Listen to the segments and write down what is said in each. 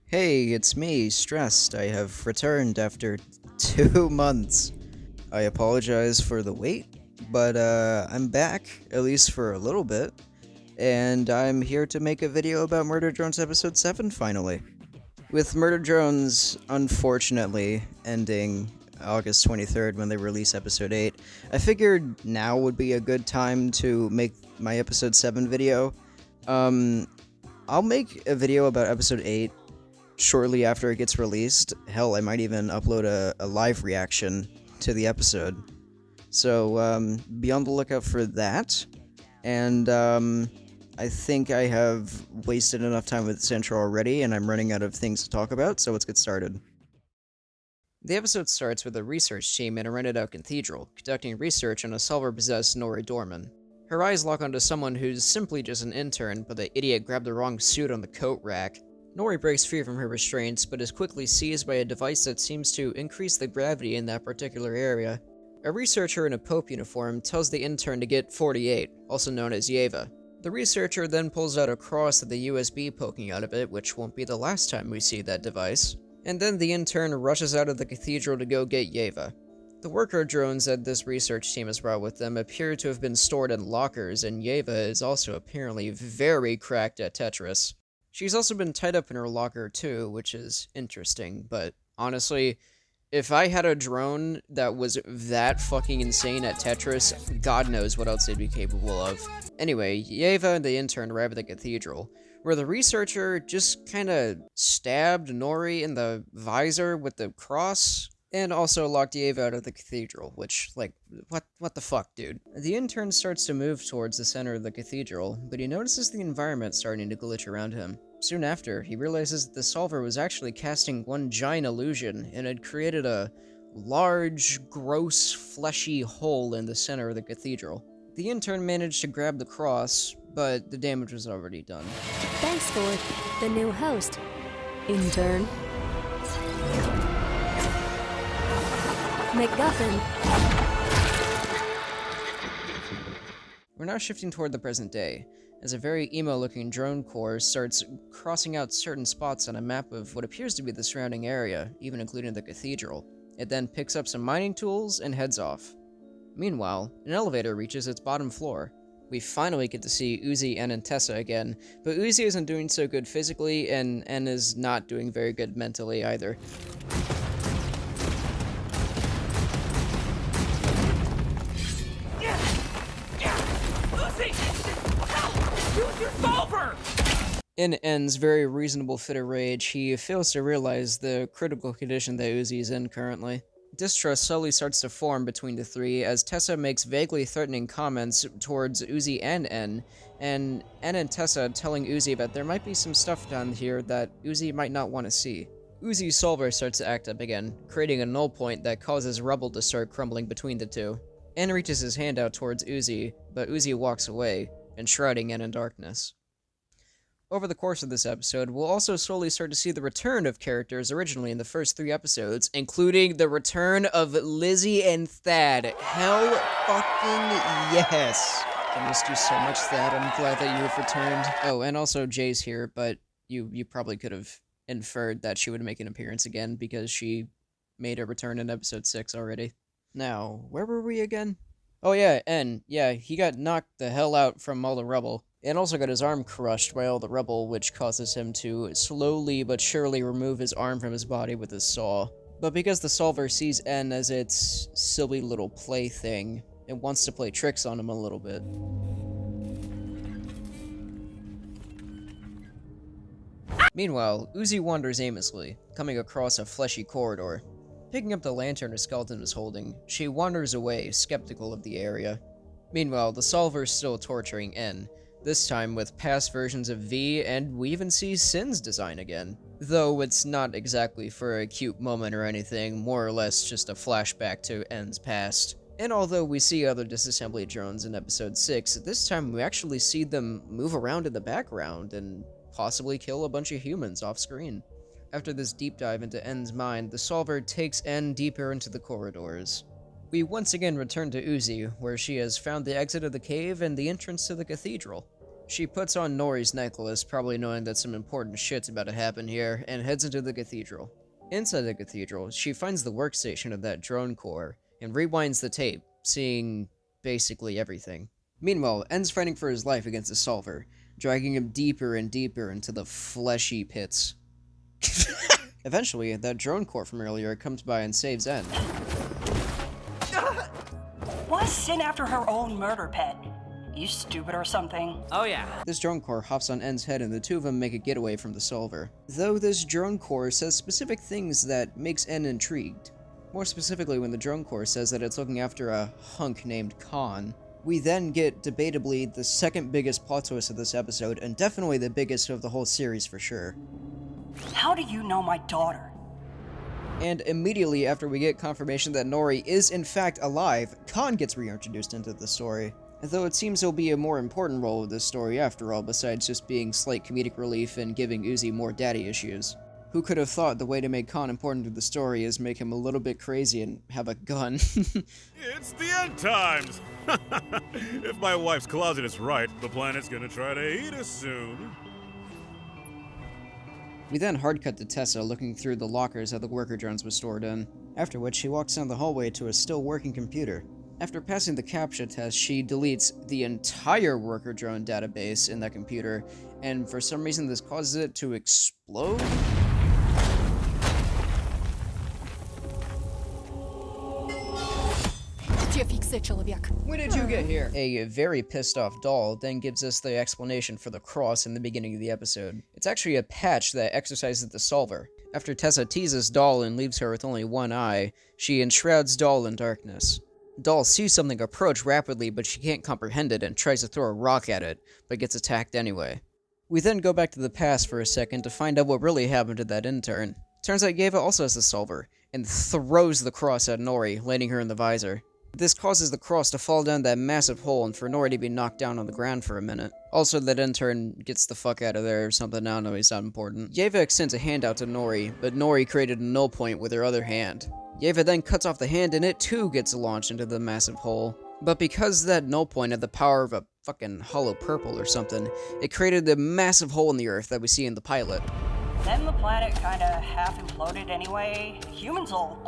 Hey, it's me, Stressed. I have returned after 2 months. I apologize for the wait, but I'm back, at least for a little bit, and I'm here to make a video about Murder Drones Episode 7 finally. With Murder Drones, unfortunately, ending August 23rd when they release Episode 8, I figured now would be a good time to make my Episode 7 video. Um, I'll make a video about Episode 8 shortly after it gets released. Hell, I might even upload a live reaction to the episode. So, be on the lookout for that. And, I think I have wasted enough time with this intro already, and I'm running out of things to talk about, so let's get started. The episode starts with a research team in a rented out cathedral, conducting research on a solver-possessed Nori Dorman. Her eyes lock onto someone who's simply just an intern, but the idiot grabbed the wrong suit on the coat rack. Nori breaks free from her restraints, but is quickly seized by a device that seems to increase the gravity in that particular area. A researcher in a Pope uniform tells the intern to get 48, also known as Yeva. The researcher then pulls out a cross with a USB poking out of it, which won't be the last time we see that device. And then the intern rushes out of the cathedral to go get Yeva. The worker drones that this research team has brought with them appear to have been stored in lockers, and Yeva is also apparently very cracked at Tetris. She's also been tied up in her locker too, which is interesting, but honestly, if I had a drone that was that fucking insane at Tetris, God knows what else they'd be capable of. Anyway, Yeva and the intern arrive at the cathedral, where the researcher just kinda stabbed Nori in the visor with the cross, and also locked Yeva out of the cathedral, which, like, what the fuck, dude? The intern starts to move towards the center of the cathedral, but he notices the environment starting to glitch around him. Soon after, he realizes that the solver was actually casting one giant illusion, and had created a large, gross, fleshy hole in the center of the cathedral. The intern managed to grab the cross, but the damage was already done. Thanks for the new host, intern. MacGuffin. We're now shifting toward the present day, as a very emo-looking drone corps starts crossing out certain spots on a map of what appears to be the surrounding area, even including the cathedral. It then picks up some mining tools and heads off. Meanwhile, an elevator reaches its bottom floor. We finally get to see Uzi, N, and Tessa again, but Uzi isn't doing so good physically, and N is not doing very good mentally either. Use your solver! In N's very reasonable fit of rage, he fails to realize the critical condition that Uzi is in currently. Distrust slowly starts to form between the three as Tessa makes vaguely threatening comments towards Uzi and N and Tessa telling Uzi that there might be some stuff down here that Uzi might not want to see. Uzi's solver starts to act up again, creating a null point that causes rubble to start crumbling between the two. N reaches his hand out towards Uzi, but Uzi walks away, enshrouding N in darkness. Over the course of this episode, we'll also slowly start to see the return of characters originally in the first 3 episodes, including the return of Lizzie and Thad. Hell fucking yes! I missed you so much, Thad. I'm glad that you have returned. Oh, and also Jay's here, but you probably could have inferred that she would make an appearance again because she made a return in episode 6 already. Now, where were we again? Oh yeah, N. Yeah, he got knocked the hell out from all the rubble. And also got his arm crushed by all the rubble, which causes him to slowly but surely remove his arm from his body with his saw. But because the solver sees N as its silly little plaything, it wants to play tricks on him a little bit. Meanwhile, Uzi wanders aimlessly, coming across a fleshy corridor. Picking up the lantern her skeleton is holding, she wanders away, skeptical of the area. Meanwhile, the solver is still torturing N, this time with past versions of V, and we even see Sin's design again. Though it's not exactly for a cute moment or anything, more or less just a flashback to N's past. And although we see other disassembly drones in episode 6, this time we actually see them move around in the background and possibly kill a bunch of humans off screen. After this deep dive into N's mind, the solver takes N deeper into the corridors. We once again return to Uzi, where she has found the exit of the cave and the entrance to the cathedral. She puts on Nori's necklace, probably knowing that some important shit's about to happen here, and heads into the cathedral. Inside the cathedral, she finds the workstation of that drone core, and rewinds the tape, seeing basically everything. Meanwhile, En's fighting for his life against the Solver, dragging him deeper and deeper into the fleshy pits. Eventually, that drone core from earlier comes by and saves En. Why sin after her own murder pet? You stupid or something? Oh yeah. This drone core hops on En's head and the two of them make a getaway from the Solver. Though this drone core says specific things that makes En intrigued. More specifically when the drone core says that it's looking after a hunk named Khan. We then get, debatably, the second biggest plot twist of this episode, and definitely the biggest of the whole series for sure. How do you know my daughter? And immediately after we get confirmation that Nori is in fact alive, Khan gets reintroduced into the story. Though it seems he'll be a more important role of this story after all, besides just being slight comedic relief and giving Uzi more daddy issues. Who could have thought the way to make Khan important to the story is make him a little bit crazy and have a gun? It's the end times! If my wife's closet is right, the planet's gonna try to eat us soon. We then hard cut to Tessa looking through the lockers that the worker drones was stored in, after which she walks down the hallway to a still working computer. After passing the CAPTCHA test, she deletes the entire worker drone database in that computer, and for some reason this causes it to explode? When did you get here? A very pissed off doll then gives us the explanation for the cross in the beginning of the episode. It's actually a patch that exercises the Solver. After Tessa teases Doll and leaves her with only one eye, she enshrouds Doll in darkness. Doll sees something approach rapidly, but she can't comprehend it and tries to throw a rock at it, but gets attacked anyway. We then go back to the past for a second to find out what really happened to that intern. Turns out Yeva also has the Solver, and throws the cross at Nori, landing her in the visor. This causes the cross to fall down that massive hole and for Nori to be knocked down on the ground for a minute. Also, that intern gets the fuck out of there or something, I don't know, he's not important. Yeva extends a hand out to Nori, but Nori created a null point with her other hand. Yeva then cuts off the hand and it too gets launched into the massive hole. But because that null point had the power of a fucking hollow purple or something, it created the massive hole in the earth that we see in the pilot. Then the planet kinda half imploded anyway. Humans all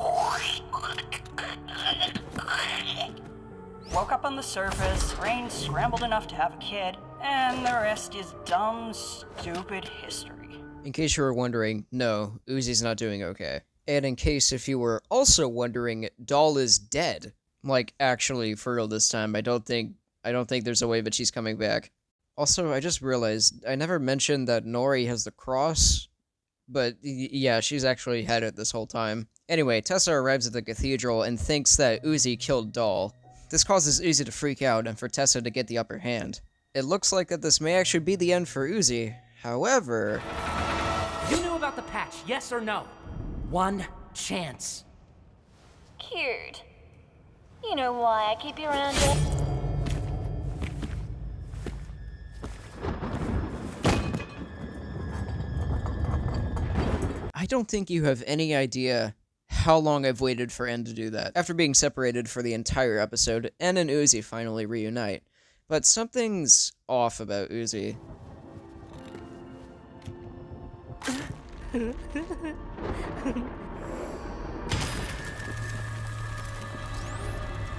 woke up on the surface, Rain scrambled enough to have a kid, and the rest is dumb, stupid history. In case you were wondering, no, Uzi's not doing okay. And in case if you were also wondering, Doll is dead. Like, actually, for real this time, I don't think there's a way that she's coming back. Also, I just realized, I never mentioned that Nori has the cross, but yeah, she's actually had it this whole time. Anyway, Tessa arrives at the cathedral and thinks that Uzi killed Doll. This causes Uzi to freak out and for Tessa to get the upper hand. It looks like that this may actually be the end for Uzi. However... You knew about the patch, yes or no? One chance. Cute. You know why I keep you around here? I don't think you have any idea how long I've waited for En to do that. After being separated for the entire episode, En and Uzi finally reunite. But something's off about Uzi.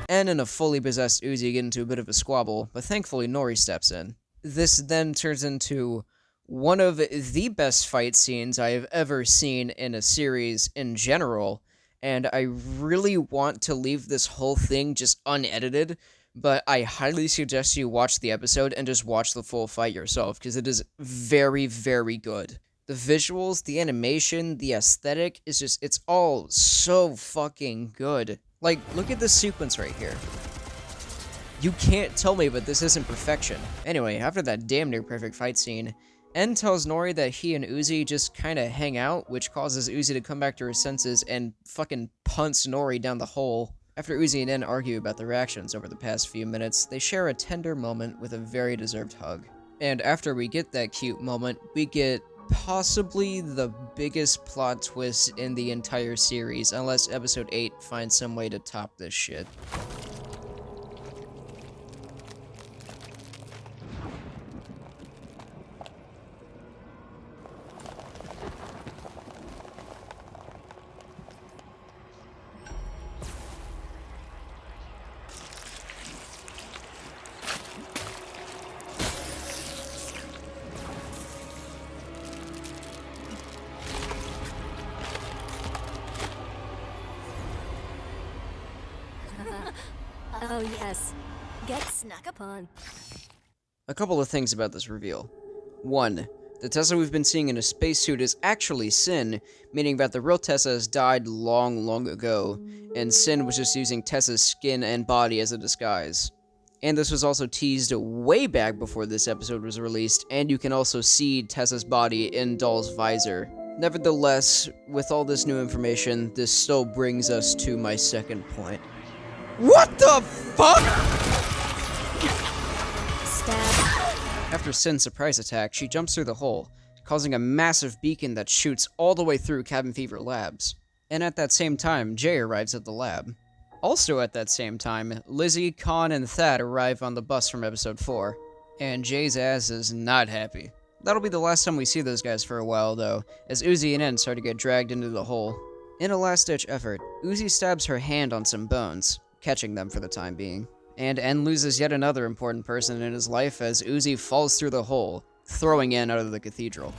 En and a fully possessed Uzi get into a bit of a squabble, but thankfully Nori steps in. This then turns into one of the best fight scenes I have ever seen in a series in general, and I really want to leave this whole thing just unedited, but I highly suggest you watch the episode and just watch the full fight yourself, because it is very, very good. The visuals, the animation, the aesthetic, it's all so fucking good. Like, look at this sequence right here. You can't tell me but this isn't perfection. Anyway, after that damn near perfect fight scene, En tells Nori that he and Uzi just kinda hang out, which causes Uzi to come back to her senses and fucking punts Nori down the hole. After Uzi and En argue about their actions over the past few minutes, they share a tender moment with a very deserved hug. And after we get that cute moment, we get possibly the biggest plot twist in the entire series, unless episode 8 finds some way to top this shit. Oh yes. Get snuck upon. A couple of things about this reveal. 1. The Tessa we've been seeing in a spacesuit is actually Sin, meaning that the real Tessa has died long, long ago, and Sin was just using Tessa's skin and body as a disguise. And this was also teased way back before this episode was released, and you can also see Tessa's body in Doll's visor. Nevertheless, with all this new information, this still brings us to my second point. What the fuck?! Stab. After Sin's surprise attack, she jumps through the hole, causing a massive beacon that shoots all the way through Cabin Fever Labs. And at that same time, Jay arrives at the lab. Also at that same time, Lizzie, Khan, and Thad arrive on the bus from episode 4. And Jay's ass is not happy. That'll be the last time we see those guys for a while, though, as Uzi and En start to get dragged into the hole. In a last-ditch effort, Uzi stabs her hand on some bones, catching them for the time being. And En loses yet another important person in his life as Uzi falls through the hole, throwing En out of the cathedral.